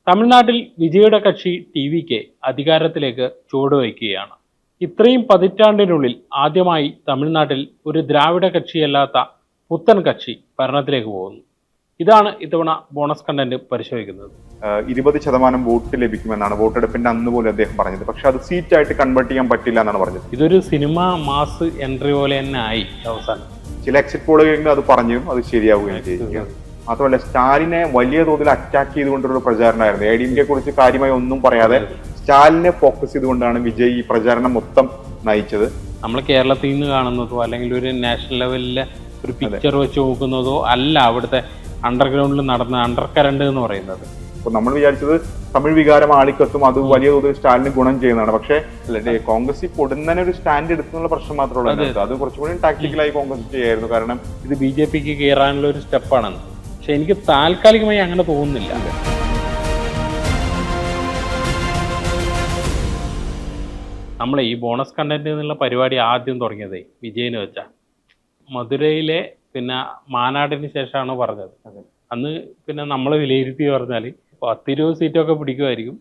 തമിഴ്നാട്ടിൽ വിജയുടെ കക്ഷി ടി.വി.കെ അധികാരത്തിലേക്ക് ചുവടുവയ്ക്കുകയാണ്. ഇത്രയും പതിറ്റാണ്ടിനുള്ളിൽ ആദ്യമായി തമിഴ്നാട്ടിൽ ഒരു ദ്രാവിഡ കക്ഷിയല്ലാത്ത പുത്തൻ കക്ഷി ഭരണത്തിലേക്ക് പോകുന്നു. ഇതാണ് ഇത്തവണ ബോണസ് കണ്ടന്റ് പരിശോധിക്കുന്നത്. 20% വോട്ട് ലഭിക്കുമെന്നാണ് വോട്ടെടുപ്പിന്റെ അന്ന് പോലും അദ്ദേഹം പറഞ്ഞത്. പക്ഷെ അത് സീറ്റായിട്ട് കൺവേർട്ട് ചെയ്യാൻ പറ്റില്ല എന്നാണ് പറഞ്ഞത്. ഇതൊരു സിനിമ മാസ് എൻട്രി പോലെ തന്നെ ആയി അവസാനം. ചില എക്സിറ്റ് പോളുകളിൽ അത് പറഞ്ഞു, അത് ശരിയാവുകയും ചെയ്തിരിക്കുകയാണ്. മാത്രമല്ല, സ്റ്റാലിനെ വലിയ തോതിൽ അറ്റാക്ക് ചെയ്തുകൊണ്ടുള്ള പ്രചാരണമായിരുന്നു. ADMK കുറിച്ച് കാര്യമായി ഒന്നും പറയാതെ സ്റ്റാലിനെ ഫോക്കസ് ചെയ്തുകൊണ്ടാണ് വിജയ് ഈ പ്രചാരണം മൊത്തം നയിച്ചത്. നമ്മൾ കേരളത്തിൽ നിന്ന് കാണുന്നതോ അല്ലെങ്കിൽ ഒരു നാഷണൽ ലെവലിലെ ഒരു പിക്ചർ വെച്ച് നോക്കുന്നതോ അല്ല അവിടുത്തെ അണ്ടർഗ്രൗണ്ടിൽ നടന്ന അണ്ടർ കറണ്ട് എന്ന് പറയുന്നത്. അപ്പോൾ നമ്മൾ വിചാരിച്ചത് തമിഴ് വികാരം ആളിക്കത്തും അത് വലിയ തോതിൽ സ്റ്റാലിന് ഗുണം ചെയ്യുന്നതാണ്. പക്ഷേ കോൺഗ്രസ് പൊടുന്നനെ ഒരു സ്റ്റാൻഡ് എടുത്തുള്ള പ്രശ്നം മാത്രമേ ഉള്ളൂ. അത് കുറച്ചുകൂടി ടാക്ടിക്കലായി കോൺഗ്രസ് ചെയ്യായിരുന്നു. കാരണം ഇത് BJPക്ക് കയറാനുള്ള ഒരു സ്റ്റെപ്പാണെന്ന്. പക്ഷെ എനിക്ക് താൽക്കാലികമായി അങ്ങനെ തോന്നുന്നില്ല. നമ്മൾ ഈ ബോണസ് കണ്ടന്റ് എന്നുള്ള പരിപാടി ആദ്യം തുടങ്ങിയതേ വിജയന് വെച്ചാൽ മധുരയിലെ പിന്നെ മാനാടിന് ശേഷമാണ് പറഞ്ഞത്. അന്ന് പിന്നെ നമ്മൾ വിലയിരുത്തി പറഞ്ഞാൽ 10-20 സീറ്റൊക്കെ പിടിക്കുമായിരിക്കും.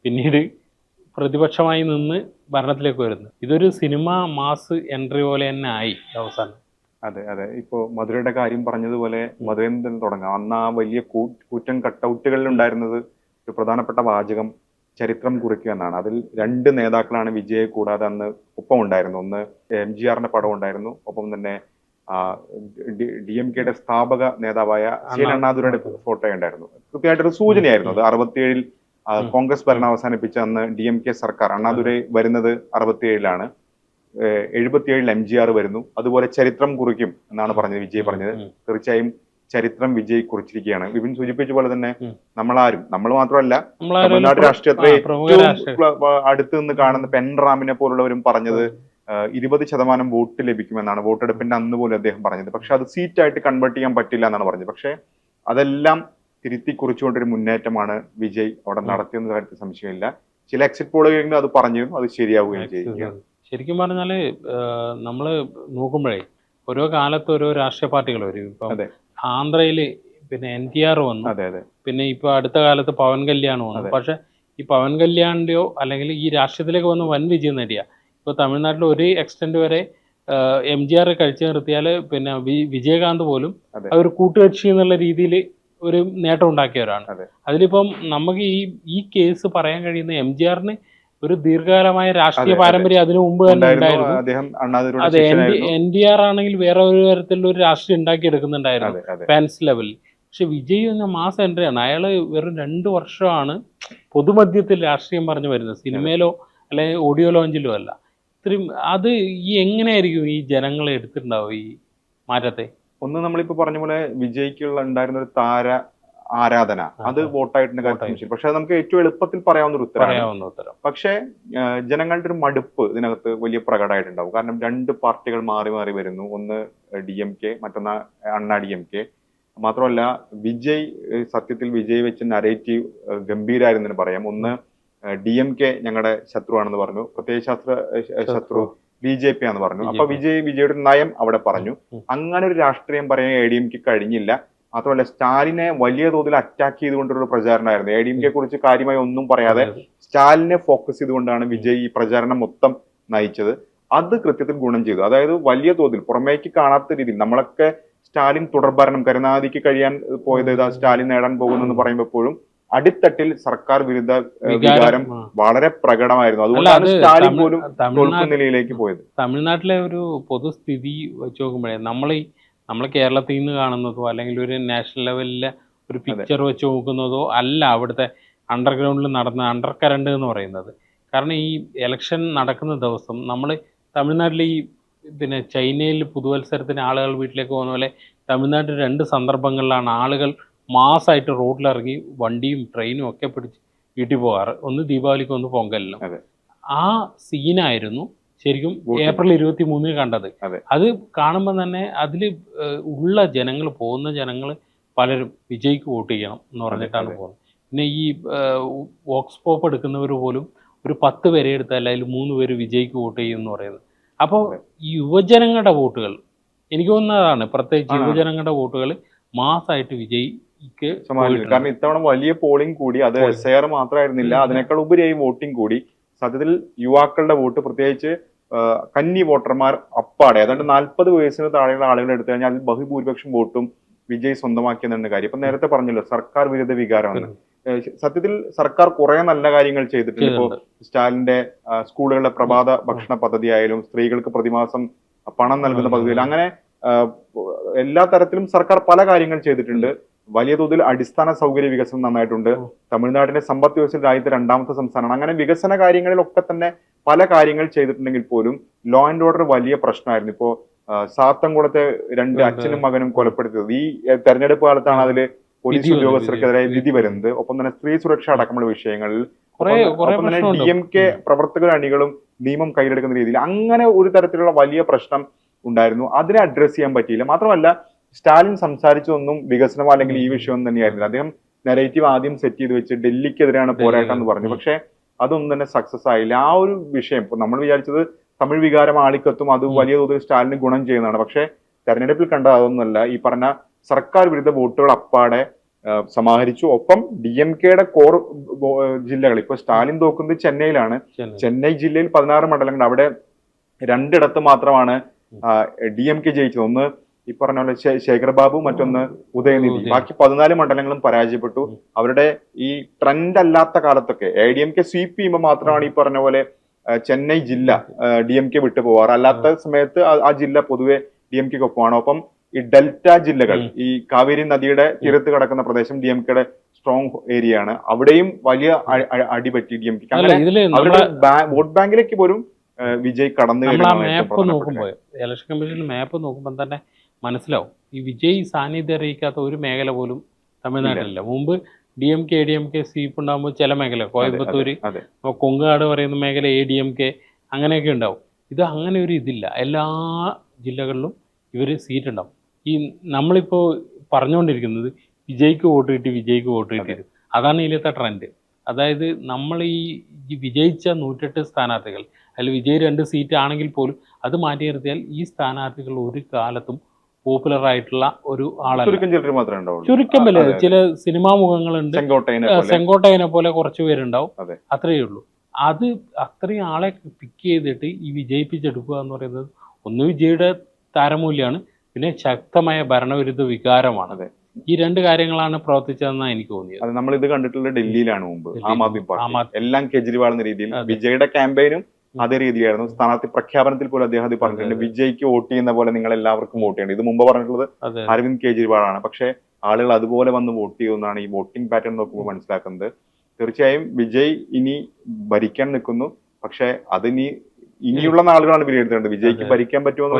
പിന്നീട് പ്രതിപക്ഷമായി നിന്ന് ഭരണത്തിലേക്ക് വരുന്നു. ഇതൊരു സിനിമ മാസ് എൻട്രി പോലെ തന്നെ ആയി അവസാനം. അതെ. ഇപ്പോ മധുരയുടെ കാര്യം പറഞ്ഞതുപോലെ മധുരയിൽ നിന്ന് തുടങ്ങാം. അന്ന് ആ വലിയ കൂറ്റൻ കട്ടൗട്ടുകളിൽ ഉണ്ടായിരുന്നത് ഒരു പ്രധാനപ്പെട്ട വാചകം ചരിത്രം കുറിക്കുക എന്നാണ്. അതിൽ 2 നേതാക്കളാണ് വിജയെ കൂടാതെ അന്ന് ഒപ്പം ഉണ്ടായിരുന്നു. ഒന്ന് MGRന്റെ പടം ഉണ്ടായിരുന്നു, ഒപ്പം തന്നെ DMKയുടെ സ്ഥാപക നേതാവായ CL അണ്ണാദുരൈയുടെ ഫോട്ടോ ഉണ്ടായിരുന്നു. കൃത്യമായിട്ടൊരു സൂചനയായിരുന്നു അത്. 67-ൽ കോൺഗ്രസ് ഭരണം അവസാനിപ്പിച്ച അന്ന് DMK സർക്കാർ, അണ്ണാദുരൈ വരുന്നത് 67-ലാണ്. 77-ൽ MGR വരുന്നു. അതുപോലെ ചരിത്രം കുറിക്കും എന്നാണ് പറഞ്ഞത്, വിജയ് പറഞ്ഞത്. തീർച്ചയായും ചരിത്രം വിജയ് കുറിച്ചിരിക്കുകയാണ്. വിപിൻ സൂചിപ്പിച്ച പോലെ തന്നെ നമ്മൾ മാത്രമല്ല, തമിഴ്നാട് രാഷ്ട്രീയത്തെ അടുത്ത് നിന്ന് കാണുന്ന പെൻറാമിനെ പോലുള്ളവരും പറഞ്ഞത് 20% വോട്ട് ലഭിക്കുമെന്നാണ് വോട്ടെടുപ്പിന്റെ അന്ന് പോലും അദ്ദേഹം പറഞ്ഞത്. പക്ഷെ അത് സീറ്റായിട്ട് കൺവേർട്ട് ചെയ്യാൻ പറ്റില്ല എന്നാണ് പറഞ്ഞത്. പക്ഷെ അതെല്ലാം തിരുത്തി കുറിച്ചുകൊണ്ടൊരു മുന്നേറ്റമാണ് വിജയ് അവിടെ നടത്തിയെന്ന കാര്യത്തിൽ സംശയമില്ല. ചില എക്സിറ്റ് പോളുകളിൽ അത് പറഞ്ഞിരുന്നു, അത് ശരിയാവുകയും ചെയ്തിരിക്കുകയാണ്. ശരിക്കും പറഞ്ഞാല് നമ്മൾ നോക്കുമ്പോഴേ ഓരോ കാലത്ത് ഓരോ രാഷ്ട്രീയ പാർട്ടികൾ വരും. ഇപ്പം ആന്ധ്രയില് പിന്നെ NTR വന്നു. പിന്നെ ഇപ്പൊ അടുത്ത കാലത്ത് പവൻ കല്യാൺ വന്നു. പക്ഷെ ഈ പവൻ കല്യാണിന്റെയോ അല്ലെങ്കിൽ ഈ രാഷ്ട്രീയത്തിലേക്ക് വന്ന് വൻ വിജയം നേടിയ ഇപ്പൊ തമിഴ്നാട്ടിൽ ഒരു എക്സ്റ്റെന്റ് വരെ MGR കഴിച്ചു നിർത്തിയാൽ പിന്നെ വിജയകാന്ത് പോലും ഒരു കൂട്ടുകക്ഷി എന്നുള്ള രീതിയിൽ ഒരു നേട്ടം ഉണ്ടാക്കിയവരാണ്. അതിലിപ്പം നമുക്ക് ഈ കേസ് പറയാൻ കഴിയുന്ന MGRന് ഒരു ദീർഘകാലമായ രാഷ്ട്രീയ പാരമ്പര്യം അതിനു മുമ്പ് തന്നെ ഉണ്ടായിരുന്നു. അതെ, NTR ആണെങ്കിൽ വേറെ ഒരു തരത്തിലുള്ള ഒരു രാഷ്ട്രീയം ഉണ്ടാക്കിയെടുക്കുന്നുണ്ടായിരുന്നു ഫാൻസ് ലെവലിൽ. പക്ഷെ വിജയ് എന്ന മാസ് എൻട്രിയാണ്. അയാള് വെറും 2 വർഷമാണ് പൊതുമധ്യത്തിൽ രാഷ്ട്രീയം പറഞ്ഞു വരുന്നത്, സിനിമയിലോ അല്ലെങ്കിൽ ഓഡിയോ ലോഞ്ചിലോ അല്ല. ഇത്രയും അത് എങ്ങനെയായിരിക്കും ഈ ജനങ്ങളെ എടുത്തിട്ടുണ്ടാവും ഈ മാറ്റത്തെ? ഒന്ന്, നമ്മളിപ്പോ പറഞ്ഞ പോലെ വിജയ്ക്കുള്ള ഉണ്ടായിരുന്ന ഒരു താര ആരാധന, അത് വോട്ടായിട്ടുണ്ട് കാര്യത്തിൽ. പക്ഷെ അത് നമുക്ക് ഏറ്റവും എളുപ്പത്തിൽ പറയാവുന്ന ഒരു ഉത്തരം. പക്ഷേ ജനങ്ങളുടെ ഒരു മടുപ്പ് ഇതിനകത്ത് വലിയ പ്രകടമായിട്ടുണ്ടാവും. കാരണം 2 പാർട്ടികൾ മാറി മാറി വരുന്നു. ഒന്ന് DMK, മറ്റൊന്ന് അണ്ണാ DMK. മാത്രമല്ല, സത്യത്തിൽ വിജയ് വെച്ച് നരേറ്റീവ് ഗംഭീരായിരുന്നെന്ന് പറയാം. ഒന്ന് DMK ഞങ്ങളുടെ ശത്രുവാണെന്ന് പറഞ്ഞു, പ്രത്യയശാസ്ത്ര ശത്രു BJP ആണെന്ന് പറഞ്ഞു. അപ്പൊ വിജയുടെ നയം അവിടെ പറഞ്ഞു. അങ്ങനെ ഒരു രാഷ്ട്രീയം പറയാൻ ADMK കഴിഞ്ഞില്ല. മാത്രമല്ല, സ്റ്റാലിനെ വലിയ തോതിൽ അറ്റാക്ക് ചെയ്തുകൊണ്ടുള്ള പ്രചാരണമായിരുന്നു. ADMK കുറിച്ച് കാര്യമായി ഒന്നും പറയാതെ സ്റ്റാലിനെ ഫോക്കസ് ചെയ്തുകൊണ്ടാണ് വിജയ് ഈ പ്രചാരണം മൊത്തം നയിച്ചത്. അത് കൃത്യത്തിൽ ഗുണം ചെയ്തു. അതായത് വലിയ തോതിൽ പുറമേക്ക് കാണാത്ത രീതിയിൽ നമ്മളൊക്കെ സ്റ്റാലിൻ തുടർഭരണം കരുണാനിധിക്ക് കഴിയാൻ പോയത് സ്റ്റാലിൻ നേടാൻ പോകുന്നെന്ന് പറയുമ്പോഴും അടിത്തട്ടിൽ സർക്കാർ വിരുദ്ധ വികാരം വളരെ പ്രകടമായിരുന്നു. അതുകൊണ്ടാണ് സ്റ്റാലിൻ പോലും നിലയിലേക്ക് പോയത്. തമിഴ്നാട്ടിലെ ഒരു പൊതുസ്ഥിതി വെച്ച് നോക്കുമ്പോഴേ നമ്മൾ കേരളത്തിൽ നിന്ന് കാണുന്നതോ അല്ലെങ്കിൽ ഒരു നാഷണൽ ലെവലിലെ ഒരു പിക്ചർ വെച്ച് നോക്കുന്നതോ അല്ല അവിടുത്തെ അണ്ടർഗ്രൗണ്ടിൽ നടന്ന അണ്ടർ കറണ്ട് എന്ന് പറയുന്നത്. കാരണം ഈ ഇലക്ഷൻ നടക്കുന്ന ദിവസം നമ്മൾ തമിഴ്നാട്ടിൽ പിന്നെ ചൈനയിൽ പുതുവത്സരത്തിന് ആളുകൾ വീട്ടിലേക്ക് പോകുന്ന പോലെ തമിഴ്നാട്ടിൽ 2 സന്ദർഭങ്ങളിലാണ് ആളുകൾ മാസമായിട്ട് റോഡിലിറങ്ങി വണ്ടിയും ട്രെയിനും ഒക്കെ പിടിച്ച് വീട്ടിൽ പോകാറ്. ഒന്ന് ദീപാവലിക്കും, ഒന്ന് പൊങ്കലിനും. ആ സീനായിരുന്നു ശരിക്കും ഏപ്രിൽ 23-ന് കണ്ടത്. അത് കാണുമ്പോൾ തന്നെ അതിൽ ഉള്ള ജനങ്ങൾ, പോകുന്ന ജനങ്ങൾ പലരും വിജയ്ക്ക് വോട്ട് ചെയ്യണം എന്ന് പറഞ്ഞിട്ടാണ് പോകുന്നത്. പിന്നെ ഈ വോക്സ് പോപ്പ് എടുക്കുന്നവർ പോലും ഒരു 10 പേരെ എടുത്താൽ അതിൽ 3 പേര് വിജയ്ക്ക് വോട്ട് ചെയ്യും എന്ന് പറയുന്നത്. അപ്പോൾ ഈ യുവജനങ്ങളുടെ വോട്ടുകൾ എനിക്ക് തോന്നുന്നതാണ്, പ്രത്യേകിച്ച് യുവജനങ്ങളുടെ വോട്ടുകൾ മാസമായിട്ട് വിജയ് കാരണം ഇത്തവണ വലിയ പോളിംഗ് കൂടി, അത് SIR മാത്രമായിരുന്നില്ല, അതിനേക്കാൾ ഉപരിയായി വോട്ടിംഗ് കൂടി. സത്യത്തിൽ യുവാക്കളുടെ വോട്ട്, പ്രത്യേകിച്ച് കന്നി വോട്ടർമാർ അപ്പാടെ ഏതാണ്ട് 40 വയസ്സിന് താഴെയുള്ള ആളുകൾ എടുത്തു കഴിഞ്ഞാൽ അതിൽ ബഹുഭൂരിപക്ഷം വോട്ടും വിജയ് സ്വന്തമാക്കിയെന്നാണ് കാര്യം. ഇപ്പൊ നേരത്തെ പറഞ്ഞല്ലോ സർക്കാർ വിരുദ്ധ വികാരമാണ്. സത്യത്തിൽ സർക്കാർ കുറെ നല്ല കാര്യങ്ങൾ ചെയ്തിട്ടുണ്ട്. ഇപ്പോ സ്റ്റാലിന്റെ സ്കൂളുകളിലെ പ്രഭാത ഭക്ഷണ പദ്ധതി ആയാലും, സ്ത്രീകൾക്ക് പ്രതിമാസം പണം നൽകുന്ന പദ്ധതിയിൽ, അങ്ങനെ എല്ലാ തരത്തിലും സർക്കാർ പല കാര്യങ്ങൾ ചെയ്തിട്ടുണ്ട്. വലിയ തോതിൽ അടിസ്ഥാന സൗകര്യ വികസനം നന്നായിട്ടുണ്ട്. തമിഴ്നാടിന്റെ സമ്പദ് വ്യവസ്ഥയിൽ രാജ്യത്തെ 2ാമത്തെ സംസ്ഥാനമാണ്. അങ്ങനെ വികസന കാര്യങ്ങളിലൊക്കെ തന്നെ പല കാര്യങ്ങൾ ചെയ്തിട്ടുണ്ടെങ്കിൽ പോലും ലോ ആൻഡ് ഓർഡർ വലിയ പ്രശ്നമായിരുന്നു. ഇപ്പോ സാത്തൻകുളത്തെ 2 അച്ഛനും മകനും കൊലപ്പെടുത്തിയത് ഈ തെരഞ്ഞെടുപ്പ് കാലത്താണ് അതില് പോലീസ് ഉദ്യോഗസ്ഥർക്കെതിരെ വിധി വരുന്നത്. ഒപ്പം തന്നെ സ്ത്രീ സുരക്ഷ അടക്കമുള്ള വിഷയങ്ങളിൽ ഒപ്പം തന്നെ DMK പ്രവർത്തകരും അണികളും നിയമം കയ്യിലെടുക്കുന്ന രീതിയിൽ അങ്ങനെ ഒരു തരത്തിലുള്ള വലിയ പ്രശ്നം ഉണ്ടായിരുന്നു. അതിനെ അഡ്രസ് ചെയ്യാൻ പറ്റിയില്ല. മാത്രമല്ല സ്റ്റാലിൻ സംസാരിച്ചതൊന്നും വികസനമോ അല്ലെങ്കിൽ ഈ വിഷയമൊന്നും തന്നെയായിരുന്നില്ല. അദ്ദേഹം നെറേറ്റീവ് ആദ്യം സെറ്റ് ചെയ്ത് വെച്ച് ഡൽഹിക്കെതിരെയാണ് പോരാട്ടം എന്ന് പറഞ്ഞു. പക്ഷെ അതൊന്നും തന്നെ സക്സസ് ആയില്ല. ആ ഒരു വിഷയം ഇപ്പൊ നമ്മൾ വിചാരിച്ചത് തമിഴ് വികാരം ആളിക്കത്തും അത് വലിയ തോതിൽ സ്റ്റാലിന് ഗുണം ചെയ്യുന്നതാണ്. പക്ഷെ തെരഞ്ഞെടുപ്പിൽ കണ്ട അതൊന്നുമല്ല. ഈ പറഞ്ഞ സർക്കാർ വിരുദ്ധ വോട്ടുകൾ അപ്പാടെ സമാഹരിച്ചു. ഒപ്പം DMKയുടെ കോർ ജില്ലകൾ, ഇപ്പൊ സ്റ്റാലിൻ തോക്കുന്നത് ചെന്നൈയിലാണ്. ചെന്നൈ ജില്ലയിൽ 16 മണ്ഡലങ്ങൾ, അവിടെ 2 മാത്രമാണ് DMK ജയിച്ചത്. ഒന്ന് ഈ പറഞ്ഞ പോലെ ശേഖർ ബാബു, മറ്റൊന്ന് ഉദയനിധി. ബാക്കി 14 മണ്ഡലങ്ങളും പരാജയപ്പെട്ടു. അവരുടെ ഈ ട്രെൻഡ് അല്ലാത്ത കാലത്തൊക്കെ ADMK സ്വീപ്പ് ചെയ്യുമ്പോൾ മാത്രമാണ് ഈ പറഞ്ഞ പോലെ ചെന്നൈ ജില്ല DMK വിട്ടു പോവാറ്. അല്ലാത്ത സമയത്ത് ആ ജില്ല പൊതുവെ DMKക്ക് ഒപ്പമാണ്. ഒപ്പം ഈ ഡെൽറ്റ ജില്ലകൾ, ഈ കാവേരി നദിയുടെ തീരത്ത് കിടക്കുന്ന പ്രദേശം DMKയുടെ സ്ട്രോങ് ഏരിയ ആണ്. അവിടെയും വലിയ അടിപറ്റി DMK. അവരുടെ വോട്ട് ബാങ്കിലേക്ക് പോലും വിജയ് കടന്നു നോക്കുമ്പോൾ ഇലക്ഷൻ കമ്മീഷൻ മാപ്പ് നോക്കുമ്പോൾ തന്നെ മനസ്സിലാവും ഈ വിജയ് സാന്നിധ്യം അറിയിക്കാത്ത ഒരു മേഖല പോലും തമിഴ്നാട്ടിലില്ല. മുമ്പ് DMK സ്വീപ്പ് ഉണ്ടാകുമ്പോൾ ചില മേഖല, കോയമ്പത്തൂര്, കൊങ്കാട് പറയുന്ന മേഖല ADMK അങ്ങനെയൊക്കെ ഉണ്ടാവും. ഇത് അങ്ങനെ ഒരു ഇതില്ല. എല്ലാ ജില്ലകളിലും ഇവർ സീറ്റ് ഉണ്ടാവും. ഈ നമ്മളിപ്പോൾ പറഞ്ഞുകൊണ്ടിരിക്കുന്നത് വിജയ്ക്ക് വോട്ട് കിട്ടി. അതാണ് ഇതിലത്തെ ട്രെൻഡ്. അതായത് നമ്മൾ ഈ വിജയിച്ച 108 സ്ഥാനാർത്ഥികൾ, അതിൽ വിജയ് 2 സീറ്റ് ആണെങ്കിൽ പോലും അത് മാറ്റി നിർത്തിയാൽ ഈ സ്ഥാനാർത്ഥികൾ ഒരു കാലത്തും പോപ്പുലർ ആയിട്ടുള്ള ഒരു ആളല്ല. ചുരുക്കം വല്ല ചില സിനിമാ മുഖങ്ങളുണ്ട്, സെങ്കോട്ടൈനെ പോലെ കുറച്ച് പേരുണ്ടാവും, അത്രയേ ഉള്ളൂ. അത് അത്രയും ആളെ പിക്ക് ചെയ്തിട്ട് ഈ വിജയിപ്പിച്ചെടുക്കുക എന്ന് പറയുന്നത് ഒന്ന് വിജയുടെ താരമൂല്യമാണ്, പിന്നെ ശക്തമായ ഭരണവിരുദ്ധ വികാരമാണ്. ഈ 2 കാര്യങ്ങളാണ് പ്രവർത്തിച്ചതെന്നാണ് എനിക്ക് തോന്നിയത്. അത് നമ്മൾ ഇത് കണ്ടിട്ടുള്ളത് ഡൽഹിയിലാണ് മുമ്പ്. ആം ആദ്മി പാർട്ടി എല്ലാം കേജ്രിവാൾ എന്ന രീതിയിൽ, വിജയുടെ ക്യാമ്പയിനും അതേ രീതിയിലായിരുന്നു. സ്ഥാനാർത്ഥി പ്രഖ്യാപനത്തിൽ പോലും അദ്ദേഹം അത് പറഞ്ഞിട്ടുണ്ട്, വിജയ്ക്ക് വോട്ട് ചെയ്യുന്ന പോലെ നിങ്ങൾ എല്ലാവർക്കും വോട്ട് ചെയ്യണം. ഇത് മുമ്പ് പറഞ്ഞിട്ടുള്ളത് അരവിന്ദ് കെജ്രിവാൾ ആണ്. പക്ഷെ ആളുകൾ അതുപോലെ വന്ന് വോട്ട് ചെയ്യുമെന്നാണ് ഈ വോട്ടിംഗ് പാറ്റേൺ നോക്കുമ്പോൾ മനസ്സിലാക്കുന്നത്. തീർച്ചയായും വിജയ് ഇനി ഭരിക്കാൻ നിൽക്കുന്നു. പക്ഷെ അതിനി ഇനിയുള്ള നാളുകളാണ് വിലയിരുത്തേണ്ടത്. വിജയ്ക്ക് ഭരിക്കാൻ പറ്റുമോ,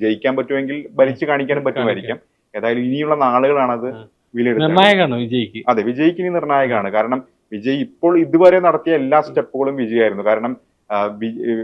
ജയിക്കാൻ പറ്റുമെങ്കിൽ ഭരിച്ചു കാണിക്കാനും പറ്റുമായിരിക്കാം. ഏതായാലും ഇനിയുള്ള നാളുകളാണ് അത് വിലയിരുത്തുന്നത്. അതെ, വിജയ്ക്ക് ഇനി നിർണായകമാണ്. കാരണം വിജയ് ഇപ്പോൾ ഇതുവരെ നടത്തിയ എല്ലാ സ്റ്റെപ്പുകളും വിജയായിരുന്നു. കാരണം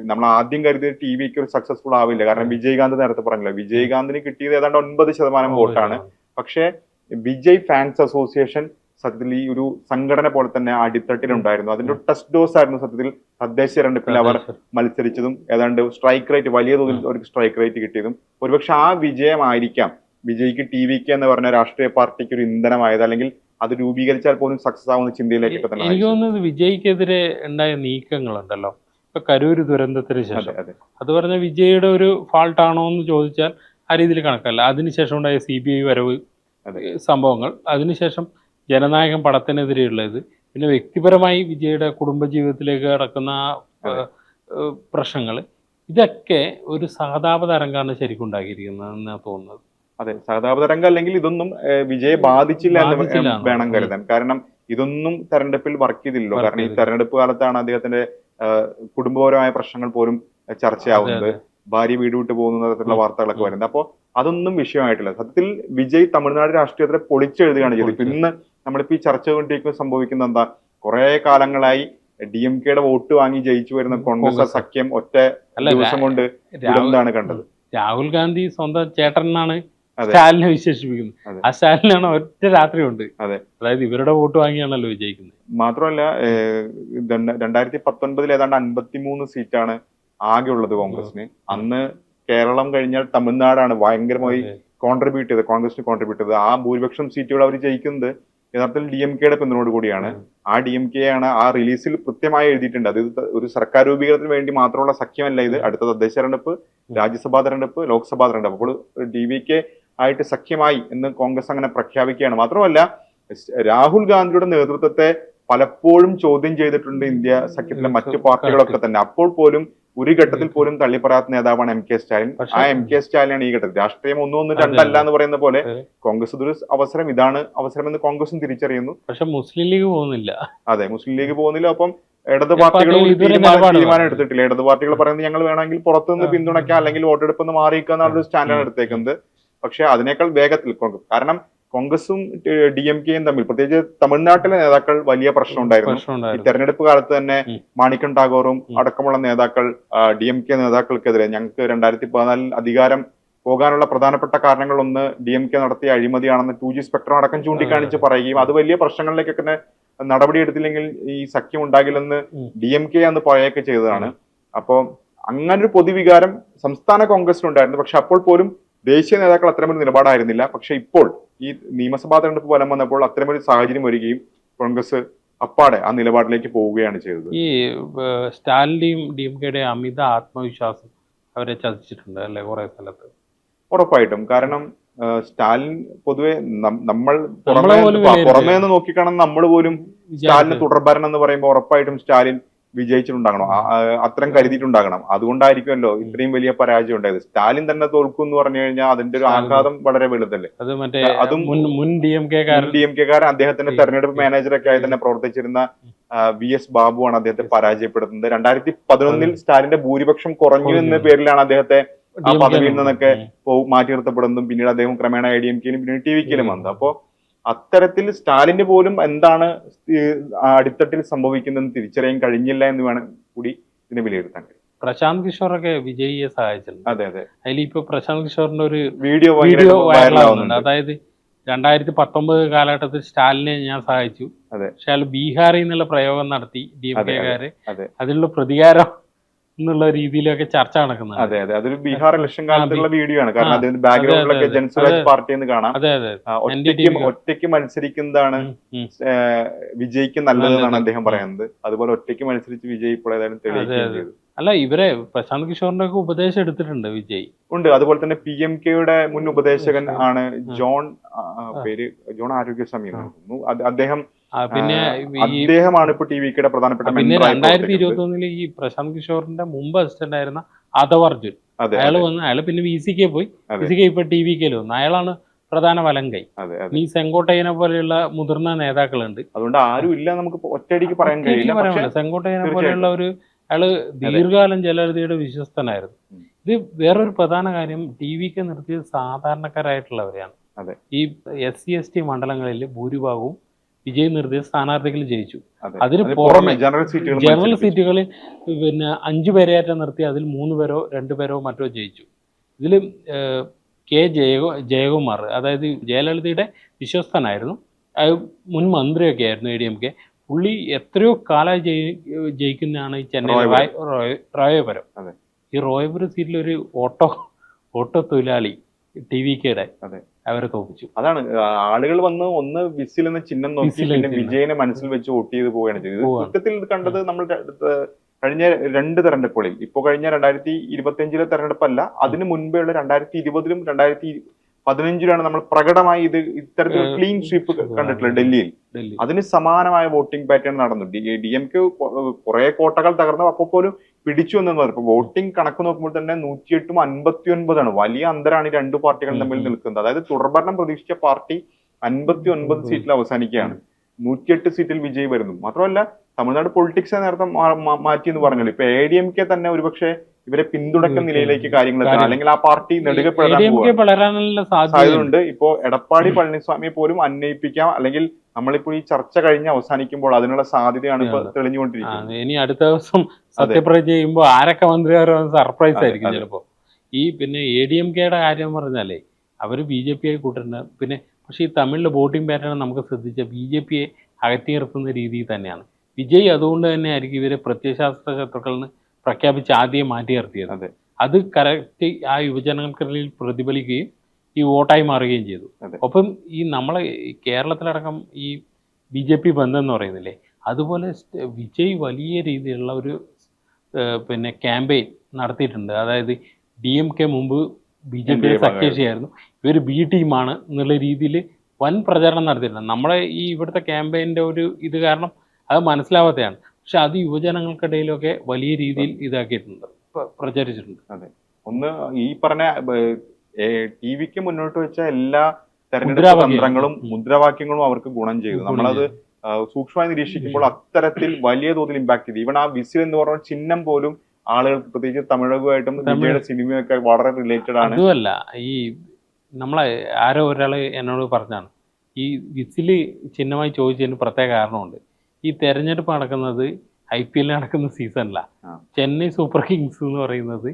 നമ്മൾ ആദ്യം കരുതിയ TVക്ക് ഒരു സക്സസ്ഫുൾ ആവില്ല. കാരണം വിജയകാന്ത് നേരത്തെ പറഞ്ഞല്ലോ, വിജയകാന്തിന് കിട്ടിയത് ഏതാണ്ട് 9% വോട്ടാണ്. പക്ഷെ വിജയ് ഫാൻസ് അസോസിയേഷൻ സത്യത്തിൽ ഈ ഒരു സംഘടന പോലെ തന്നെ അടിത്തട്ടിലുണ്ടായിരുന്നു. അതിന്റെ ടെസ്റ്റ് ഡോസ് ആയിരുന്നു സത്യത്തിൽ തദ്ദേശ തെരഞ്ഞെടുപ്പിൽ അവർ മത്സരിച്ചതും. ഏതാണ്ട് സ്ട്രൈക്ക് റേറ്റ്, വലിയ തോതിൽ ഒരു സ്ട്രൈക്ക് റേറ്റ് കിട്ടിയതും ഒരുപക്ഷെ ആ വിജയമായിരിക്കാം വിജയ്ക്ക് TVK എന്ന് പറഞ്ഞ രാഷ്ട്രീയ പാർട്ടിക്ക് ഒരു ഇന്ധനമായത്. അല്ലെങ്കിൽ അത് രൂപീകരിച്ചാൽ പോലും സക്സസ് ആവുന്ന ചിന്തയിലേക്കൊക്കെ തന്നെ. എനിക്ക് തോന്നുന്നത് വിജയ്ക്കെതിരെ ഉണ്ടായ നീക്കങ്ങളുണ്ടല്ലോ, ഇപ്പൊ കരൂര് ദുരന്തത്തിന് ശേഷം, അത് പറഞ്ഞ വിജയുടെ ഒരു ഫാൾട്ട് ആണോ എന്ന് ചോദിച്ചാൽ ആ രീതിയിൽ കണക്കല്ല. അതിനുശേഷം ഉണ്ടായ CBI വരവ് സംഭവങ്ങൾ, അതിനുശേഷം ജനനായകൻ പടത്തിനെതിരെയുള്ളത്, പിന്നെ വ്യക്തിപരമായി വിജയുടെ കുടുംബജീവിതത്തിലേക്ക് കടക്കുന്ന പ്രശ്നങ്ങൾ, ഇതൊക്കെ ഒരു സഹതാപതരംഗമാണ് ശരിക്കും ഉണ്ടാക്കിയിരിക്കുന്നതെന്നാണ് തോന്നുന്നത്. അതെ, സഹതാപതരംഗം അല്ലെങ്കിൽ ഇതൊന്നും വിജയെ ബാധിച്ചില്ല എന്ന് വേണം കരുതാൻ. കാരണം ഇതൊന്നും തെരഞ്ഞെടുപ്പിൽ വർക്ക് ചെയ്തില്ലല്ലോ. കാരണം ഈ തെരഞ്ഞെടുപ്പ് കാലത്താണ് അദ്ദേഹത്തിന്റെ കുടുംബപരമായ പ്രശ്നങ്ങൾ പോലും ചർച്ചയാവുന്നത്, ഭാര്യ വീട് വിട്ടു പോകുന്ന തരത്തിലുള്ള വാർത്തകളൊക്കെ വരുന്നത്. അപ്പോൾ അതൊന്നും വിഷയമായിട്ടില്ല. സത്യത്തിൽ വിജയ് തമിഴ്നാട് രാഷ്ട്രീയത്തെ പൊളിച്ചെഴുതുകയാണ് ചെയ്തത്. ഇപ്പൊ ഇന്ന് നമ്മളിപ്പോ ഈ ചർച്ച കൊണ്ടിരിക്കുന്ന സംഭവിക്കുന്ന എന്താ, കുറെ കാലങ്ങളായി DMKയുടെ വോട്ട് വാങ്ങി ജയിച്ചു വരുന്ന കോൺഗ്രസ് സഖ്യം ഒറ്റ ദിവസം കൊണ്ട് എന്താണ് കണ്ടത്. രാഹുൽ ഗാന്ധി സ്വന്തം ചേട്ടനാണ് സ്റ്റാലിനെ വിശേഷിപ്പിക്കുന്നത്. ആ സ്റ്റാലിനാണ് ഒറ്റ രാത്രി കൊണ്ട്, അതായത് ഇവരുടെ വോട്ട് വാങ്ങിയാണല്ലോ വിജയിക്കുന്നത്. മാത്രമല്ല 2019 ഏതാണ്ട് 53 സീറ്റാണ് ആകെ ഉള്ളത് കോൺഗ്രസിന്. അന്ന് കേരളം കഴിഞ്ഞാൽ തമിഴ്നാടാണ് ഭയങ്കരമായി കോൺഗ്രസിന് കോൺട്രിബ്യൂട്ട് ചെയ്തത് ആ ഭൂരിപക്ഷം സീറ്റുകൾ അവർ ജയിക്കുന്നത് യഥാർത്ഥത്തിൽ DMK-യുടെ പിന്തുണയോട് കൂടിയാണ്. ആ DMK ആണ് ആ റിലീസിൽ കൃത്യമായി എഴുതിയിട്ടുണ്ട്. അത് ഒരു സർക്കാർ രൂപീകരണത്തിന് വേണ്ടി മാത്രമുള്ള സഖ്യമല്ല ഇത്. അടുത്ത തദ്ദേശ തെരഞ്ഞെടുപ്പ്, രാജ്യസഭാ തെരഞ്ഞെടുപ്പ്, ലോക്സഭാ തെരഞ്ഞെടുപ്പ്, അപ്പോൾ DVK ആയിട്ട് സഖ്യമായി എന്ന് കോൺഗ്രസ് അങ്ങനെ പ്രഖ്യാപിക്കുകയാണ്. മാത്രമല്ല രാഹുൽ ഗാന്ധിയുടെ നേതൃത്വത്തെ പലപ്പോഴും ചോദ്യം ചെയ്തിട്ടുണ്ട് ഇന്ത്യ സഖ്യത്തിലെ മറ്റു പാർട്ടികളൊക്കെ തന്നെ. അപ്പോൾ പോലും ഒരു ഘട്ടത്തിൽ പോലും തള്ളിപ്പറയാത്ത നേതാവാണ് MK സ്റ്റാലിൻ. ആ MK സ്റ്റാലിനാണ് ഈ ഘട്ടത്തിൽ രാഷ്ട്രീയം ഒന്നും രണ്ടല്ല എന്ന് പറയുന്ന പോലെ കോൺഗ്രസ് ഇതൊരു അവസരം, ഇതാണ് അവസരം എന്ന് കോൺഗ്രസും തിരിച്ചറിയുന്നു. പക്ഷെ മുസ്ലിം ലീഗ് പോകുന്നില്ല. അതെ, മുസ്ലിം ലീഗ് പോകുന്നില്ല. അപ്പം ഇടത് പാർട്ടികൾ തീരുമാനം എടുത്തിട്ടില്ല. ഇടത് പാർട്ടികൾ പറയുന്നത് ഞങ്ങൾ വേണമെങ്കിൽ പുറത്തുനിന്ന് പിന്തുണയ്ക്കാം, അല്ലെങ്കിൽ വോട്ടെടുപ്പ് മാറിയിക്കുക എന്നുള്ള സ്റ്റാൻഡാണ് എടുത്തേക്കുന്നത്. പക്ഷെ അതിനേക്കാൾ വേഗത്തിൽ കാരണം കോൺഗ്രസും DMK-യും തമ്മിൽ, പ്രത്യേകിച്ച് തമിഴ്നാട്ടിലെ നേതാക്കൾ വലിയ പ്രശ്നം ഉണ്ടായിരുന്നു. ഈ തെരഞ്ഞെടുപ്പ് കാലത്ത് തന്നെ മാണിക്കൻ ടാഗോറും അടക്കമുള്ള നേതാക്കൾ DMK നേതാക്കൾക്കെതിരെ ഞങ്ങൾക്ക് 2014 അധികാരം പോകാനുള്ള പ്രധാനപ്പെട്ട കാരണങ്ങളൊന്ന് DMK നടത്തിയ അഴിമതിയാണെന്ന് 2G സ്പെക്ട്രം അടക്കം ചൂണ്ടിക്കാണിച്ച് പറയുകയും അത് വലിയ പ്രശ്നങ്ങളിലേക്കൊക്കെ നടപടിയെടുത്തില്ലെങ്കിൽ ഈ സഖ്യം ഉണ്ടാകില്ലെന്ന് DMK അന്ന് പറയുകയൊക്കെ ചെയ്തതാണ്. അപ്പോൾ അങ്ങനൊരു പൊതുവികാരം സംസ്ഥാന കോൺഗ്രസിനുണ്ടായിരുന്നു. പക്ഷെ അപ്പോൾ പോലും ദേശീയ നേതാക്കൾ അത്തരമൊരു നിലപാടായിരുന്നില്ല. പക്ഷെ ഇപ്പോൾ ഈ നിയമസഭാ തെരഞ്ഞെടുപ്പ് ഫലം വന്നപ്പോൾ അത്തരമൊരു സാഹചര്യം വരികയും കോൺഗ്രസ് അപ്പാടെ ആ നിലപാടിലേക്ക് പോവുകയാണ് ചെയ്തത്. ഈ സ്റ്റാലിന്റെയും DMK-യുടെയും അമിത ആത്മവിശ്വാസം അവരെ ചതിച്ചിട്ടുണ്ട് അല്ലെ കുറെ സ്ഥലത്ത്? ഉറപ്പായിട്ടും. കാരണം സ്റ്റാലിൻ പൊതുവെ നമ്മൾ പുറമേ നിന്ന് നോക്കിക്കാണുന്ന നമ്മൾ പോലും സ്റ്റാലിന് തുടർഭരണം എന്ന് പറയുമ്പോൾ ഉറപ്പായിട്ടും സ്റ്റാലിൻ വിജയിച്ചിട്ടുണ്ടാകണം, അത്രയും കരുതിയിട്ടുണ്ടാകണം. അതുകൊണ്ടായിരിക്കുമല്ലോ ഇത്രയും വലിയ പരാജയം ഉണ്ടായത്. സ്റ്റാലിൻ തന്നെ തോൽക്കും എന്ന് പറഞ്ഞു കഴിഞ്ഞാൽ അതിന്റെ ഒരു ആഘാതം വളരെ വലുതല്ലേ. അതും മുൻ DMK-കാരൻ അദ്ദേഹത്തിന്റെ തെരഞ്ഞെടുപ്പ് മാനേജറൊക്കെ ആയി തന്നെ പ്രവർത്തിച്ചിരുന്ന VS ബാബുവാണ് അദ്ദേഹത്തെ പരാജയപ്പെടുത്തുന്നത്. 2011 സ്റ്റാലിന്റെ ഭൂരിപക്ഷം കുറഞ്ഞു എന്ന പേരിലാണ് അദ്ദേഹത്തെ ആ പദവിയിൽ നിന്നൊക്കെ മാറ്റി നിർത്തപ്പെടുന്നതും പിന്നീട് അദ്ദേഹം ക്രമേണ ADMK-ലും പിന്നീട് TVK-ലും വന്നത്. അപ്പോ അത്തരത്തിൽ സ്റ്റാലിന് പോലും എന്താണ് അടിത്തട്ടിൽ സംഭവിക്കുന്നതെന്ന് തിരിച്ചറിയാൻ കഴിഞ്ഞില്ല എന്ന് വേണം കൂടി ഇതിനെ വിലയിരുത്താൻ കഴിയും. പ്രശാന്ത് കിഷോറൊക്കെ വിജയിയെ സഹായിച്ചിട്ടുണ്ട്. അതെ അതെ. അതിൽ ഇപ്പൊ പ്രശാന്ത് കിഷോറിന്റെ ഒരു വീഡിയോ വൈറലാവുന്നുണ്ട്. അതായത് 2019 കാലഘട്ടത്തിൽ സ്റ്റാലിനെ ഞാൻ സഹായിച്ചു, പക്ഷെ അയാൾ ബീഹാറിൽ നിന്നുള്ള പ്രയോഗം നടത്തി DMK-കാര്, അതിനുള്ള പ്രതികാരം എന്നുള്ള രീതിയിലൊക്കെ ചർച്ച നടക്കുന്നത്. അതെ അതെ, അതൊരു ബീഹാർ ഇലക്ഷൻ കാലത്തുള്ള വീഡിയോ ആണ്. കാരണം അതിന്റെ ബാക്ക്ഗ്രൗണ്ടിലൊക്കെ ജൻസുരാജ് പാർട്ടി എന്ന് കാണാം. ഒറ്റയ്ക്ക് മത്സരിക്കുന്നതാണ് വിജയിക്ക് നല്ലതെന്നാണ് അദ്ദേഹം പറയുന്നത്. അതുപോലെ ഒറ്റയ്ക്ക് മത്സരിച്ച് വിജയ് ഇപ്പോൾ ഏതായാലും തെളിയിക്കുകയും ചെയ്തു. അല്ല, ഇവരെ പ്രശാന്ത് കിഷോറിന്റെ ഒക്കെ ഉപദേശം എടുത്തിട്ടുണ്ട് വിജയ്. ഉണ്ട്. അതുപോലെ തന്നെ PMK-യുടെ മുൻ ഉപദേശകൻ ആണ് ജോൺ ആരോഗ്യസ്വാമി. അദ്ദേഹമാണ് ഇപ്പൊ TVK-യുടെ പ്രധാനപ്പെട്ട. പിന്നെ 2021 ഈ പ്രശാന്ത് കിഷോറിന്റെ മുമ്പ് അസിസ്റ്റന്റ് ആയിരുന്ന ആദവ് അർജുൻ, അയാള് പിന്നെ VCK പോയി, VCK ഇപ്പൊ TVK-ൽ വന്നു. അയാളാണ് പ്രധാന വലം കൈ. ഈ സെങ്കോട്ടയ്യനെ പോലെയുള്ള മുതിർന്ന നേതാക്കളുണ്ട്. അതുകൊണ്ട് ആരും ഇല്ല നമുക്ക് ഒറ്റയടിക്ക് പറയാൻ കഴിയില്ല. സെങ്കോട്ടയ്യനെ പോലെയുള്ള അയാള് ദീർഘകാലം ജയലളിതയുടെ വിശ്വസ്തനായിരുന്നു. ഇത് വേറൊരു പ്രധാന കാര്യം, TVK നിർത്തിയത് സാധാരണക്കാരായിട്ടുള്ളവരെയാണ്. ഈ SC ST മണ്ഡലങ്ങളിൽ ഭൂരിഭാഗവും വിജയ് നിർത്തിയ സ്ഥാനാർത്ഥികൾ ജയിച്ചു. അതിന് പുറമെ ജനറൽ സീറ്റുകളിൽ പിന്നെ 5 പേരെയാറ്റം നിർത്തി അതിൽ 3 പേരോ 2 പേരോ മറ്റോ ജയിച്ചു. ഇതിൽ ജയകുമാർ, അതായത് ജയലളിതയുടെ വിശ്വസ്തനായിരുന്നു, മുൻ മന്ത്രിയൊക്കെ ആയിരുന്നു ADMK. പുള്ളി എത്രയോ കാലമായി ജയിക്കുന്നതാണ് ഈ ചെന്നൈ റോയപുരം. ഈ റോയപുരം സീറ്റിലൊരു ഓട്ടോ തൊഴിലാളി TVK-യുടെ അവരെ തോപ്പിച്ചു. അതാണ് ആളുകൾ വന്ന് ഒന്ന് വിസിൽ എന്ന ചിഹ്നം നോക്കി പിന്നെ വിജയനെ മനസ്സിൽ വെച്ച് വോട്ട് ചെയ്ത് പോവുകയാണ് ചെയ്തത്. സത്യത്തിൽ കണ്ടത് നമ്മൾ കഴിഞ്ഞ 2 തെരഞ്ഞെടുപ്പുകളിൽ, ഇപ്പൊ കഴിഞ്ഞ 2025 തെരഞ്ഞെടുപ്പല്ല, അതിന് മുൻപേ ഉള്ള 2020-ലും 2015-ലാണ് നമ്മൾ പ്രകടമായി ഇത്തരത്തിൽ ക്ലീൻ സ്വീപ്പ് കണ്ടിട്ടുള്ളത് ഡൽഹിയിൽ. അതിന് സമാനമായ വോട്ടിംഗ് പാറ്റേൺ നടന്നു. DMK കുറെ കോട്ടകൾ തകർന്നു, അപ്പോൾ പോലും പിടിച്ചു എന്ന് പറഞ്ഞു. ഇപ്പൊ വോട്ടിംഗ് കണക്ക് നോക്കുമ്പോൾ തന്നെ 108-ഉം 59-ആണ്. വലിയ അന്തരാണ് ഈ 2 പാർട്ടികളും തമ്മിൽ നിൽക്കുന്നത്. അതായത് തുടർഭരണം പ്രതീക്ഷിച്ച പാർട്ടി 59 സീറ്റിൽ അവസാനിക്കുകയാണ്. 108 സീറ്റിൽ വിജയ് വരുന്നു. മാത്രമല്ല തമിഴ്നാട് പൊളിറ്റിക്സ് നേരത്തെ മാറ്റി എന്ന് പറഞ്ഞല്ലോ. ഇപ്പൊ ADMK തന്നെ ഒരുപക്ഷെ ഇവരെ പിന്തുണക്കുന്ന നിലയിലേക്ക് കാര്യങ്ങൾ എത്തണം, അല്ലെങ്കിൽ ആ പാർട്ടി നെടുകപ്പെടാനുള്ള സാധ്യതയുണ്ട്. ഇപ്പോ എടപ്പാടി പളനിസ്വാമിയെ പോലും അന്വയിപ്പിക്കാം, അല്ലെങ്കിൽ നമ്മളിപ്പോ ഈ ചർച്ച കഴിഞ്ഞ് അവസാനിക്കുമ്പോൾ അതിനുള്ള സാധ്യതയാണ് ഇപ്പൊ തെളിഞ്ഞുകൊണ്ടിരിക്കുന്നത്. ഇനി അടുത്ത ദിവസം സത്യപ്രതിജ്ഞ ചെയ്യുമ്പോൾ ആരൊക്കെ മന്ത്രിമാരോ സർപ്രൈസ് ആയിരിക്കും ചിലപ്പോ. ഈ പിന്നെ ADMK-യുടെ കാര്യം പറഞ്ഞാലേ അവര് BJP ആയി കൂട്ടുന്നുണ്ട്. പിന്നെ പക്ഷെ ഈ തമിഴിലെ വോട്ടിംഗ് പാറ്റേൺ നമുക്ക് ശ്രദ്ധിച്ച BJP-യെ അകറ്റി നിർത്തുന്ന രീതിയിൽ തന്നെയാണ്. വിജയ് അതുകൊണ്ട് തന്നെ ആയിരിക്കും ഇവരെ പ്രത്യയശാസ്ത്ര ശത്രുക്കളെന്ന് പ്രഖ്യാപിച്ച് ആദ്യം മാറ്റി നിർത്തിയത്. അത് കറക്റ്റ് ആ യുവജനങ്ങൾക്കിടയിൽ പ്രതിഫലിക്കുകയും ഈ വോട്ടായി മാറുകയും ചെയ്തു. ഒപ്പം ഈ നമ്മളെ കേരളത്തിലടക്കം ഈ BJP ബന്ധം എന്ന് പറയുന്നില്ലേ, അതുപോലെ വിജയ് വലിയ രീതിയിലുള്ള ഒരു പിന്നെ ക്യാമ്പയിൻ നടത്തിയിട്ടുണ്ട്. അതായത് DMK മുമ്പ് BJPയുടെ സഖ്യകക്ഷിയായിരുന്നു, ഇവർ B ടീമാണ് എന്നുള്ള രീതിയിൽ വൻ പ്രചരണം നടത്തിയിട്ടുണ്ട്. നമ്മളെ ഈ ഇവിടുത്തെ ക്യാമ്പയിൻ്റെ ഒരു ഇത് കാരണം അത് മനസ്സിലാവാത്തതാണ്. പക്ഷെ അത് യുവജനങ്ങൾക്കിടയിലൊക്കെ വലിയ രീതിയിൽ ഇതാക്കിയിട്ടുണ്ട്, പ്രചരിച്ചിട്ടുണ്ട്. അതെ, ഒന്ന് ഈ പറഞ്ഞ ടിവിക്ക് മുന്നോട്ട് വെച്ച എല്ലാ തെരഞ്ഞെടുപ്പ് തന്ത്രങ്ങളും മുദ്രാവാക്യങ്ങളും അവർക്ക് ഗുണം ചെയ്തു. നമ്മളത് സൂക്ഷ്മമായി നിരീക്ഷിക്കുമ്പോൾ അത്തരത്തിൽ വലിയ തോതിൽ ഇമ്പാക്ട് ചെയ്തു. ഈവൻ ആ വിസിൽ എന്ന് പറഞ്ഞ ചിഹ്നം പോലും ആളുകൾക്ക്, പ്രത്യേകിച്ച് തമിഴകമായിട്ടും വിജയുടെ സിനിമയൊക്കെ വളരെ റിലേറ്റഡ് ആണ്. അതുമല്ല, ഈ നമ്മളെ ആരോ ഒരാൾ എന്നോട് പറഞ്ഞാണ് ഈ വിസില് ചിഹ്നമായി ചോദിച്ചതിന് പ്രത്യേക കാരണമുണ്ട്. ഈ തെരഞ്ഞെടുപ്പ് നടക്കുന്നത് IPL നടക്കുന്ന സീസണിലാണ്. ചെന്നൈ സൂപ്പർ കിങ്സ് എന്ന് പറയുന്നത്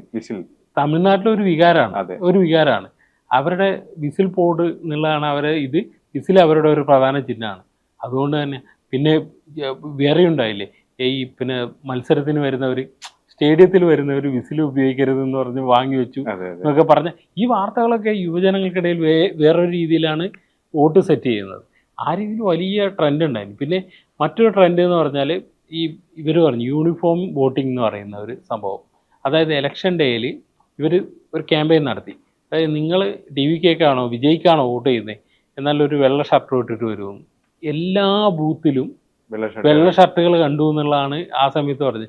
തമിഴ്നാട്ടിലെ ഒരു വികാരമാണ്. അവരുടെ വിസിൽ ബോർഡ് എന്നുള്ളതാണ് അവരെ ഇത്. വിസിൽ അവരുടെ ഒരു പ്രധാന ചിഹ്നമാണ്. അതുകൊണ്ട് തന്നെ പിന്നെ വേറെ ഉണ്ടായില്ലേ, ഈ പിന്നെ മത്സരത്തിന് വരുന്നവർ, സ്റ്റേഡിയത്തിൽ വരുന്നവർ വിസിൽ ഉപയോഗിക്കരുതെന്ന് പറഞ്ഞ് വാങ്ങി വെച്ചു എന്നൊക്കെ പറഞ്ഞ ഈ വാർത്തകളൊക്കെ യുവജനങ്ങൾക്കിടയിൽ വേറൊരു രീതിയിലാണ് വോട്ട് സെറ്റ് ചെയ്യുന്നത്. ആ രീതിയിൽ വലിയ ട്രെൻഡ് ഉണ്ടായിരുന്നു. പിന്നെ മറ്റൊരു ട്രെൻഡ് എന്ന് പറഞ്ഞാൽ ഇവർ പറഞ്ഞു യൂണിഫോം വോട്ടിംഗ് എന്ന് പറയുന്ന ഒരു സംഭവം. അതായത് ഇലക്ഷൻ ഡേയിൽ ഇവർ ഒരു ക്യാമ്പയിൻ നടത്തി. അതായത് നിങ്ങൾ DVKക്കാണോ വിജയ്ക്കാണോ വോട്ട് ചെയ്യുന്നത്, എന്നാൽ ഒരു വെള്ള ഷർട്ട് ഇട്ടിട്ട് വരുമെന്ന്. എല്ലാ ബൂത്തിലും വെള്ള ഷർട്ടുകൾ കണ്ടു എന്നുള്ളതാണ് ആ സമയത്ത് പറഞ്ഞത്.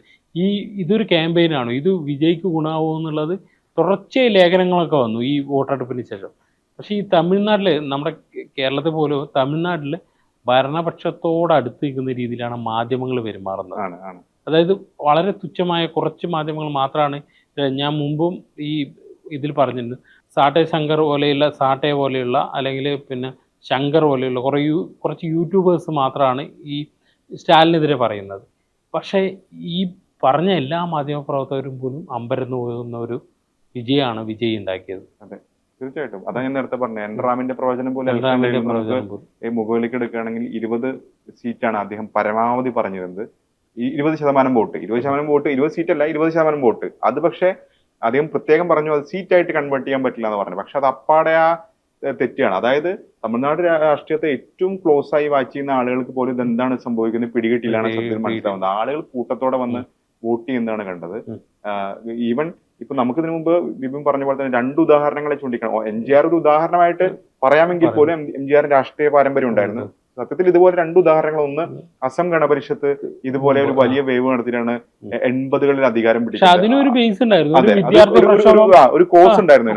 ഇതൊരു ക്യാമ്പയിനാണോ, ഇത് വിജയ്ക്ക് ഗുണമാവോ എന്നുള്ളത് തുടർച്ചയായി ലേഖനങ്ങളൊക്കെ വന്നു ഈ വോട്ടെടുപ്പിന് ശേഷം. പക്ഷേ ഈ തമിഴ്നാട്ടിൽ, നമ്മുടെ കേരളത്തിൽ പോലും തമിഴ്നാട്ടിൽ ഭരണപക്ഷത്തോടടുത്ത് നിൽക്കുന്ന രീതിയിലാണ് മാധ്യമങ്ങൾ പെരുമാറുന്നത്. അതായത് വളരെ തുച്ഛമായ കുറച്ച് മാധ്യമങ്ങൾ മാത്രമാണ്. ഞാൻ മുമ്പും ഈ ഇതിൽ പറഞ്ഞിട്ടുണ്ട്, സാട്ടെ പോലെയുള്ള അല്ലെങ്കിൽ പിന്നെ ശങ്കർ പോലെയുള്ള കുറച്ച് യൂട്യൂബേഴ്സ് മാത്രമാണ് ഈ സ്റ്റാലിനെതിരെ പറയുന്നത്. പക്ഷേ ഈ പറഞ്ഞ എല്ലാ മാധ്യമപ്രവർത്തകരും പോലും അമ്പരന്ന് പോകുന്ന ഒരു വിജയമാണ് വിജയ് ഉണ്ടാക്കിയത്. അതെ, തീർച്ചയായിട്ടും. അതാ ഞാൻ നേരത്തെ പറഞ്ഞത്. എൻറാമിന്റെ പ്രവചനം പോലെ മുകളിലേക്ക് എടുക്കുകയാണെങ്കിൽ 20 സീറ്റാണ് അദ്ദേഹം പരമാവധി പറഞ്ഞിരുന്നത്. 20% വോട്ട്, 20 സീറ്റല്ല 20% വോട്ട്. അത് പക്ഷേ അദ്ദേഹം പ്രത്യേകം പറഞ്ഞു അത് സീറ്റായിട്ട് കൺവേർട്ട് ചെയ്യാൻ പറ്റില്ല എന്ന് പറഞ്ഞു. പക്ഷെ അത് അപ്പാടെ ആ തെറ്റാണ്. അതായത് തമിഴ്നാട് രാഷ്ട്രീയത്തെ ഏറ്റവും ക്ലോസ് ആയി വാച്ച് ചെയ്യുന്ന ആളുകൾക്ക് പോലും ഇതെന്താണ് സംഭവിക്കുന്നത് പിടികിട്ടില്ലാണ് സത്യത്തിൽ മനസ്സിലാവുന്നത്. ആളുകൾ കൂട്ടത്തോടെ വന്ന് വോട്ട് ചെയ്യുന്നതാണ് കണ്ടത്. ഈവൻ ഇപ്പൊ നമുക്കിതിനു മുമ്പ് ബിബിൻ പറഞ്ഞ പോലെ തന്നെ 2 ഉദാഹരണങ്ങളെ ചൂണ്ടിക്കണം. MGR ഒരു ഉദാഹരണമായിട്ട് പറയാമെങ്കിൽ പോലും MGR രാഷ്ട്രീയ പാരമ്പര്യം ഉണ്ടായിരുന്നു. സത്യത്തിൽ ഇതുപോലെ 2 ഉദാഹരണങ്ങൾ. ഒന്ന്, അസം ഗണപരിഷത്ത് ഇതുപോലെ ഒരു വലിയ വേവ് നടത്തിയിട്ടാണ് 80കളിൽ അധികാരം പിടിച്ചത്. ഒരു കോഴ്സ് ഉണ്ടായിരുന്നു.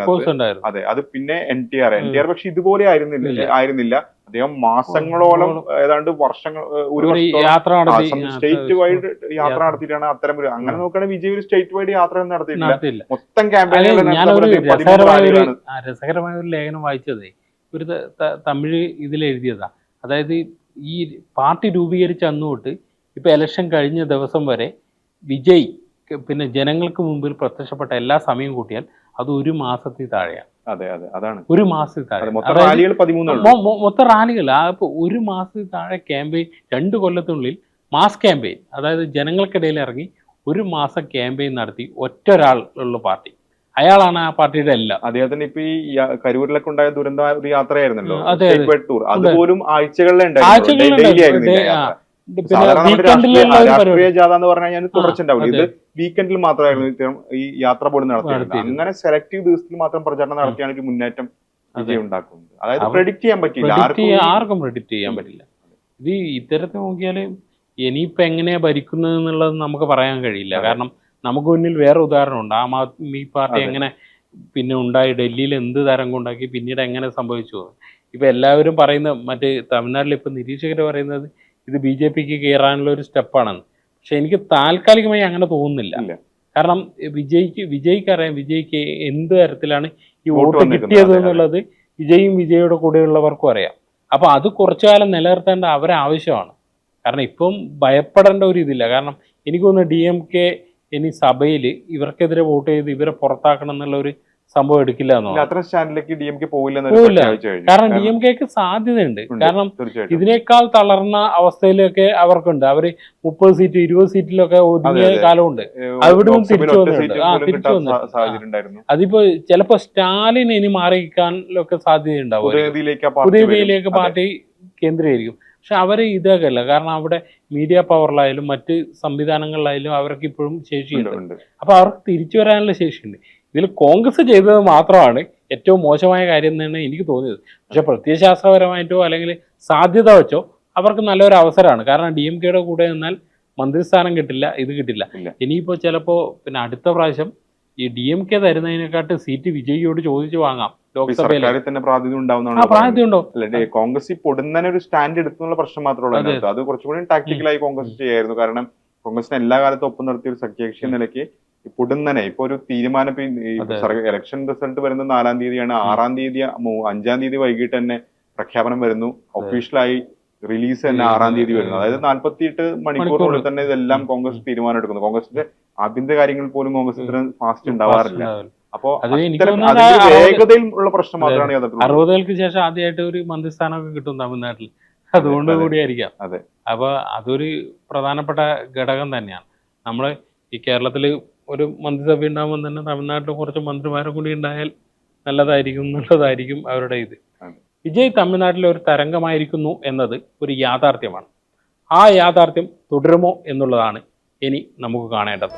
അതെ, അത് പിന്നെ NTR പക്ഷെ ഇതുപോലെ ആയിരുന്നില്ല. അദ്ദേഹം മാസങ്ങളോളം, ഏതാണ്ട് വർഷങ്ങൾ, ഒരു സ്റ്റേറ്റ് വൈഡ് യാത്ര നടത്തിയിട്ടാണ് അത്തരം ഒരു, അങ്ങനെ നോക്കുകയാണെങ്കിൽ വിജയ് ഒരു സ്റ്റേറ്റ് വൈഡ് യാത്ര നടത്തിയിട്ടില്ല. മൊത്തം രസകരമായ ഒരു ലേഖനം വായിച്ചതേ, ഒരു തമിഴ് ഇതിലെഴുതിയതാ. അതായത് ഈ പാർട്ടി രൂപീകരിച്ച അന്ന് തൊട്ട് ഇപ്പൊ ഇലക്ഷൻ കഴിഞ്ഞ ദിവസം വരെ വിജയ് പിന്നെ ജനങ്ങൾക്ക് മുമ്പിൽ പ്രത്യക്ഷപ്പെട്ട എല്ലാ സമയം കൂട്ടിയാൽ അത് 1 മാസത്തിൽ താഴെയാണ്. അതെ അതെ, അതാണ് 1 മാസത്തിൽ താഴെ മൊത്തം റാലികൾ. ആ 1 മാസത്തിൽ താഴെ ക്യാമ്പയിൻ 2 കൊല്ലത്തിനുള്ളിൽ മാസ് ക്യാമ്പയിൻ, അതായത് ജനങ്ങൾക്കിടയിൽ ഇറങ്ങി 1 മാസം ക്യാമ്പയിൻ നടത്തി ഒറ്റൊരാൾ ഉള്ള പാർട്ടി, അയാളാണ് ആ പാർട്ടിയുടെ എല്ലാം. അദ്ദേഹത്തിന് ഇപ്പൊ ഈ കരൂരിലൊക്കെ ഉണ്ടായ ദുരന്ത ഒരു യാത്രയായിരുന്നല്ലോ ടൂർ, അതുപോലും ആഴ്ചകളിലെ രാഷ്ട്രീയ ജാഥ എന്ന് പറഞ്ഞു കഴിഞ്ഞാൽ തുടർച്ചയുണ്ടാവില്ല. ഇത് വീക്കെൻഡിൽ മാത്രമായിരുന്നു ഈ യാത്ര പോലും നടത്തിയത്. അങ്ങനെ സെലക്റ്റീവ് ദിവസത്തിൽ മാത്രം പ്രചരണം നടത്തിയാണ് ഒരു മുന്നേറ്റം വിജയം ഉണ്ടാക്കുന്നത്. അതായത് പ്രെഡിക്റ്റ് ചെയ്യാൻ പറ്റില്ല, ആർക്കും പ്രെഡിക്റ്റ് ചെയ്യാൻ പറ്റില്ല. ഇത് ഇത്തരത്തിൽ നോക്കിയാൽ ഇനിയിപ്പോ എങ്ങനെയാ ഭരിക്കുന്നത് എന്നുള്ളത് നമുക്ക് പറയാൻ കഴിയില്ല. കാരണം നമുക്ക് മുന്നിൽ വേറെ ഉദാഹരണമുണ്ട്. ആം ആദ്മി പാർട്ടി എങ്ങനെ പിന്നെ ഉണ്ടായി, ഡൽഹിയിൽ എന്ത് തരംഗം ഉണ്ടാക്കി, പിന്നീട് എങ്ങനെ സംഭവിച്ചു. ഇപ്പൊ എല്ലാവരും പറയുന്ന, മറ്റേ തമിഴ്നാട്ടിൽ ഇപ്പൊ നിരീക്ഷകർ പറയുന്നത് ഇത് BJPക്ക് കയറാനുള്ള ഒരു സ്റ്റെപ്പാണെന്ന്. പക്ഷെ എനിക്ക് താൽക്കാലികമായി അങ്ങനെ തോന്നുന്നില്ല. കാരണം വിജയ്ക്ക് അറിയാം വിജയ്ക്ക് എന്ത് തരത്തിലാണ് ഈ വോട്ട് കിട്ടിയത് എന്നുള്ളത് വിജയും വിജയുടെ കൂടെയുള്ളവർക്കും അറിയാം. അപ്പൊ അത് കുറച്ചു കാലം നിലനിർത്തേണ്ട അവരെ ആവശ്യമാണ്. കാരണം ഇപ്പം ഭയപ്പെടേണ്ട ഒരു ഇതില്ല. കാരണം എനിക്ക് തോന്നുന്നു DMK ഇനി സഭയിൽ ഇവർക്കെതിരെ വോട്ട് ചെയ്ത് ഇവരെ പുറത്താക്കണം എന്നുള്ള ഒരു സംഭവം എടുക്കില്ല എന്നുള്ളത്. അത്ര സ്റ്റാൻഡിലേക്ക് DMK പോവില്ല. കാരണം DMKക്ക് സാധ്യതയുണ്ട്. കാരണം ഇതിനേക്കാൾ തളർന്ന അവസ്ഥയിലൊക്കെ അവർക്കുണ്ട്. അവര് 30 സീറ്റ് 20 സീറ്റിലൊക്കെ ഒതുങ്ങിയ കാലമുണ്ട്. അവിടെയും തിരിച്ചു വന്നിട്ടുണ്ട്. അതിപ്പോ ചിലപ്പോ സ്റ്റാലിൻ ഇനി മാറിയിരിക്കാനൊക്കെ സാധ്യതയുണ്ടാവും. പുതിയതിലേക്ക് പാർട്ടി കേന്ദ്രീകരിക്കും. പക്ഷെ അവര് ഇതൊക്കെ അല്ല. കാരണം അവിടെ മീഡിയ പവറിലായാലും മറ്റ് സംവിധാനങ്ങളിലായാലും അവർക്ക് ഇപ്പോഴും ശേഷിയുണ്ട്. അപ്പൊ അവർക്ക് തിരിച്ചു വരാനുള്ള ശേഷിയുണ്ട്. ഇതിൽ കോൺഗ്രസ് ചെയ്തത് മാത്രമാണ് ഏറ്റവും മോശമായ കാര്യം എന്നാണ് എനിക്ക് തോന്നിയത്. പക്ഷെ പ്രത്യയശാസ്ത്രപരമായിട്ടോ അല്ലെങ്കിൽ സാധ്യത വെച്ചോ അവർക്ക് നല്ലൊരു അവസരമാണ്. കാരണം DMKയുടെ കൂടെ നിന്നാൽ മന്ത്രിസ്ഥാനം കിട്ടില്ല, ഇത് കിട്ടില്ല. ഇനിയിപ്പോ ചിലപ്പോ പിന്നെ അടുത്ത പ്രാവശ്യം ഈ DMK തരുന്നതിനെക്കാട്ട് സീറ്റ് വിജയിയോട് ചോദിച്ചു വാങ്ങാം. ലോക്സഭയിൽ തന്നെ പ്രാതിനിധ്യം ഉണ്ടാവും. കോൺഗ്രസ് പൊടുന്നനെ ഒരു സ്റ്റാൻഡ് എടുത്തുള്ള പ്രശ്നം മാത്രമേ. അത് കുറച്ചുകൂടി ടാക്ടിക്കലായി കോൺഗ്രസ് ചെയ്യായിരുന്നു. കാരണം കോൺഗ്രസിനെ എല്ലാ കാലത്തും ഒപ്പം നിർത്തിയ ഒരു സഖ്യകക്ഷി നിലയ്ക്ക് പൊടുന്നനെ ഇപ്പൊ ഒരു തീരുമാനം, ഇലക്ഷൻ റിസൾട്ട് വരുന്നത് 4-ാം തീയതിയാണ്. 6-ാം തീയതി 5-ാം തീയതി വൈകിട്ട് തന്നെ പ്രഖ്യാപനം വരുന്നു. ഒഫീഷ്യലായി റിലീസ് തന്നെ 6-ാം തീയതി വരുന്നു. അതായത് 48 മണിക്കൂറിനുള്ളിൽ തന്നെ ഇതെല്ലാം കോൺഗ്രസ് തീരുമാനം എടുക്കുന്നു. കോൺഗ്രസിന്റെ ആഭ്യന്തര കാര്യങ്ങൾ പോലും കോൺഗ്രസ് ഇത്ര ഫാസ്റ്റ് ഉണ്ടാവാറില്ല. അപ്പോ വേഗതയിൽ ഉള്ള പ്രശ്നം മാത്രമാണ്. 60കൾക്ക് ശേഷം ആദ്യമായിട്ട് ഒരു മന്ത്രിസ്ഥാനമൊക്കെ കിട്ടും തമിഴ്നാട്ടിൽ. അതുകൊണ്ട് കൂടിയായിരിക്കാം. അതെ. അപ്പൊ അതൊരു പ്രധാനപ്പെട്ട ഘടകം തന്നെയാണ്. നമ്മള് ഈ കേരളത്തില് ഒരു മന്ത്രിസഭ ഉണ്ടാകുമ്പോൾ തന്നെ തമിഴ്നാട്ടിൽ കുറച്ച് മന്ത്രിമാരെ കൂടി ഉണ്ടായാൽ നല്ലതായിരിക്കും അവരുടെ ഇത്. വിജയ് തമിഴ്നാട്ടിലെ ഒരു തരംഗമായിരിക്കുന്നു എന്നത് ഒരു യാഥാർത്ഥ്യമാണ്. ആ യാഥാർത്ഥ്യം തുടരുമോ എന്നുള്ളതാണ് ഇനി നമുക്ക് കാണേണ്ടത്.